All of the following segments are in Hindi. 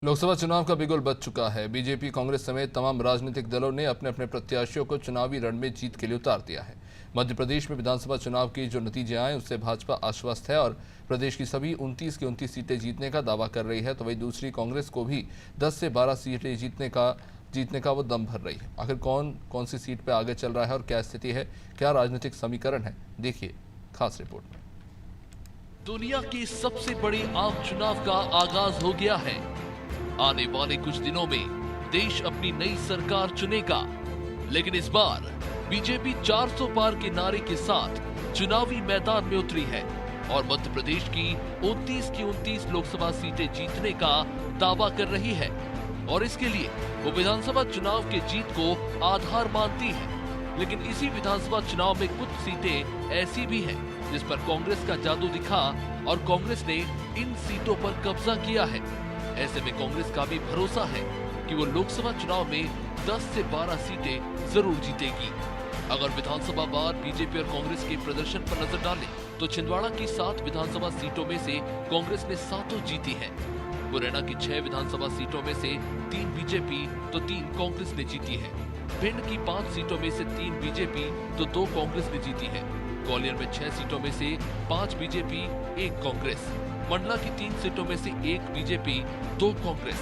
लोकसभा चुनाव का बिगुल बज चुका है। बीजेपी, कांग्रेस समेत तमाम राजनीतिक दलों ने अपने अपने प्रत्याशियों को चुनावी रण में जीत के लिए उतार दिया है। मध्य प्रदेश में विधानसभा चुनाव के जो नतीजे आए उससे भाजपा आश्वस्त है और प्रदेश की सभी 29 की 29 सीटें जीतने का दावा कर रही है, तो वहीं दूसरी कांग्रेस को भी 10 से 12 सीटें जीतने का वो दम भर रही है। आखिर कौन सी सीट पर आगे चल रहा है और क्या स्थिति है, क्या राजनीतिक समीकरण है, देखिए खास रिपोर्ट में। दुनिया के सबसे बड़े आम चुनाव का आगाज हो गया है। आने वाले कुछ दिनों में देश अपनी नई सरकार चुनेगा, लेकिन इस बार बीजेपी 400 पार के नारे के साथ चुनावी मैदान में उतरी है और मध्य प्रदेश की 29 की 29 लोकसभा सीटें जीतने का दावा कर रही है और इसके लिए वो विधानसभा चुनाव के जीत को आधार मानती है। लेकिन इसी विधानसभा चुनाव में कुछ सीटें ऐसी भी हैं जिस पर कांग्रेस का जादू दिखा और कांग्रेस ने इन सीटों पर कब्जा किया है। ऐसे में कांग्रेस का भी भरोसा है कि वो लोकसभा चुनाव में 10 से 12 सीटें जरूर जीतेगी। अगर विधानसभा वार बीजेपी और कांग्रेस के प्रदर्शन पर नजर डालें तो छिंदवाड़ा की 7 विधानसभा सीटों में से कांग्रेस ने 7 जीती है। मुरैना की 6 विधानसभा सीटों में से 3 बीजेपी तो 3 कांग्रेस ने जीती है। भिंड की 5 सीटों में से 3 बीजेपी तो 2 कांग्रेस ने जीती है। ग्वालियर में 6 सीटों में से 5 बीजेपी 1 कांग्रेस, मंडला की 3 सीटों में से 1 बीजेपी 2 कांग्रेस,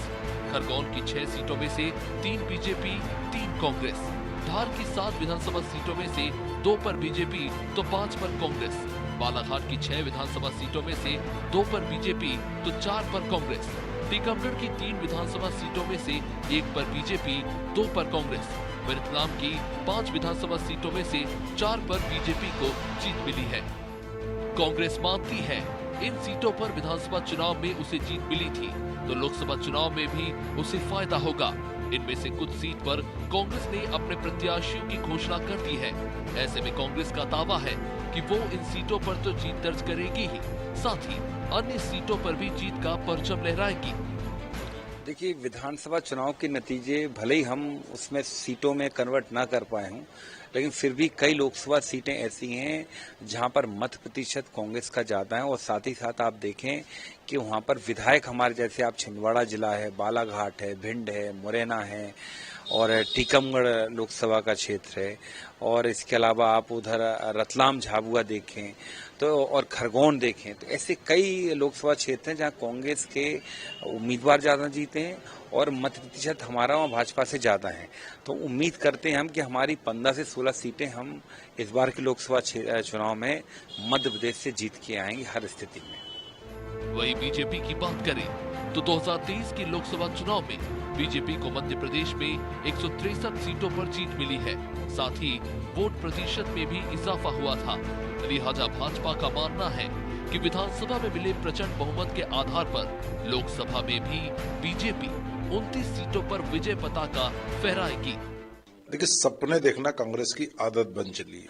खरगोन की 6 सीटों में से 3 बीजेपी 3 कांग्रेस, धार की 7 विधानसभा सीटों में से 2 पर बीजेपी तो 5 पर कांग्रेस, बालाघाट की 6 विधानसभा सीटों में से 2 पर बीजेपी तो 4 पर कांग्रेस, टीकमगढ़ की 3 विधानसभा सीटों में से 1 पर बीजेपी 2 पर कांग्रेस, रतलाम की 5 विधानसभा सीटों में से 4 पर बीजेपी को जीत मिली है। कांग्रेस मानती है इन सीटों पर विधानसभा चुनाव में उसे जीत मिली थी तो लोकसभा चुनाव में भी उसे फायदा होगा। इनमें से कुछ सीट पर कांग्रेस ने अपने प्रत्याशियों की घोषणा कर दी है। ऐसे में कांग्रेस का दावा है कि वो इन सीटों पर तो जीत दर्ज करेगी ही, साथ ही अन्य सीटों पर भी जीत का परचम लहराएगी। देखिए, विधानसभा चुनाव के नतीजे भले ही हम उसमें सीटों में कन्वर्ट ना कर पाए हों, लेकिन फिर भी कई लोकसभा सीटें ऐसी हैं जहां पर मत प्रतिशत कांग्रेस का ज्यादा है और साथ ही साथ आप देखें कि वहां पर विधायक हमारे जैसे आप छिंदवाड़ा जिला है, बालाघाट है, भिंड है, मुरैना है और टीकमगढ़ लोकसभा का क्षेत्र है और इसके अलावा आप उधर रतलाम झाबुआ देखें तो और खरगोन देखें तो ऐसे कई लोकसभा क्षेत्र हैं जहां कांग्रेस के उम्मीदवार ज्यादा जीते हैं और मत प्रतिशत हमारा वहाँ भाजपा से ज्यादा है। तो उम्मीद करते हैं हम कि हमारी 15 से 16 सीटें हम इस बार के लोकसभा चुनाव में मध्य प्रदेश से जीत के आएंगे हर स्थिति में। वही बीजेपी की बात करें तो 2023 की लोकसभा चुनाव में बीजेपी को मध्य प्रदेश में 163 सीटों पर जीत मिली है। साथ ही वोट प्रतिशत में भी इजाफा हुआ था। लिहाजा भाजपा का मानना है कि विधानसभा में मिले प्रचंड बहुमत के आधार पर लोकसभा में भी बीजेपी 29 सीटों पर विजय पताका फहराएगी। देखिए, सपने देखना कांग्रेस की आदत बन चली है,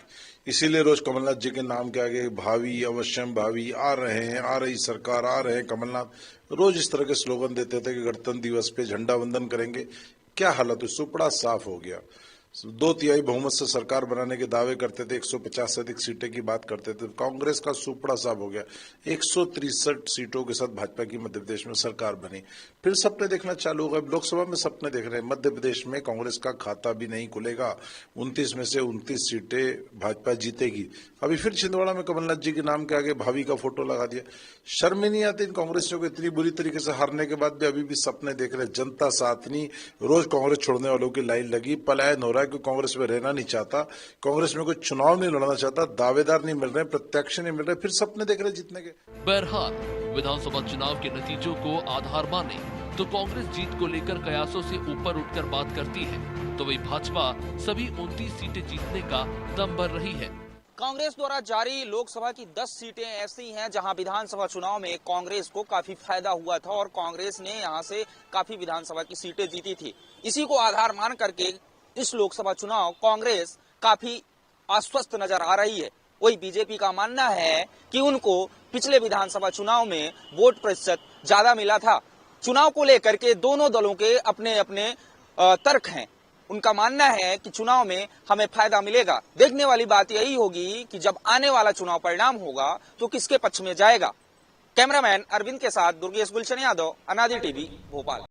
इसीलिए रोज कमलनाथ जी के नाम के आगे भावी, अवश्यम भावी, आ रहे हैं, आ रही सरकार, आ रहे हैं कमलनाथ, रोज इस तरह के स्लोगन देते थे कि गणतंत्र दिवस पे झंडा वंदन करेंगे। क्या हालत हुई, सुपड़ा साफ हो गया। 2/3 बहुमत से सरकार बनाने के दावे करते थे, 150 से अधिक सीटें की बात करते थे। कांग्रेस का सुपड़ा साफ हो गया, 163 सीटों के साथ भाजपा की मध्य प्रदेश में सरकार बनी। फिर सपने देखना चालू हो गए, लोकसभा में सपने देख रहे हैं। मध्य प्रदेश में कांग्रेस का खाता भी नहीं खुलेगा, 29 में से 29 सीटें भाजपा जीतेगी। अभी फिर छिंदवाड़ा में कमलनाथ जी के नाम के आगे भावी का फोटो लगा दिया। शर्म ही नहीं आती इन कांग्रेसियों को, इतनी बुरी तरीके से हारने के बाद भी अभी भी सपने देख रहे। जनता साथ नहीं, रोज कांग्रेस छोड़ने वालों की लाइन लगी, पलायन हो रहा है कि कांग्रेस में रहना नहीं चाहता, कांग्रेस में कोई चुनाव नहीं लड़ना चाहता, दावेदार नहीं मिल रहे, प्रत्यक्ष नहीं मिल रहे, फिर सपने देख रहे जीतने के। बहरहाल विधानसभा चुनाव के नतीजों को आधार माने तो कांग्रेस जीत को लेकर कयासों से ऊपर उठकर बात करती है, तो वही भाजपा सभी 29 सीटें जीतने का दम भर रही है। कांग्रेस द्वारा जारी लोकसभा की 10 सीटें ऐसी हैं जहां विधानसभा चुनाव में कांग्रेस को काफी फायदा हुआ था और कांग्रेस ने यहां से काफी विधानसभा की सीटें जीती थी। इसी को आधार मान करके इस लोकसभा चुनाव कांग्रेस काफी आश्वस्त नजर आ रही है। वही बीजेपी का मानना है कि उनको पिछले विधानसभा चुनाव में वोट प्रतिशत ज्यादा मिला था। चुनाव को लेकर के दोनों दलों के अपने अपने तर्क हैं। उनका मानना है कि चुनाव में हमें फायदा मिलेगा। देखने वाली बात यही होगी कि जब आने वाला चुनाव परिणाम होगा तो किसके पक्ष में जाएगा। कैमरामैन अरविंद के साथ दुर्गेश गुलशन यादव, अनादि टीवी, भोपाल।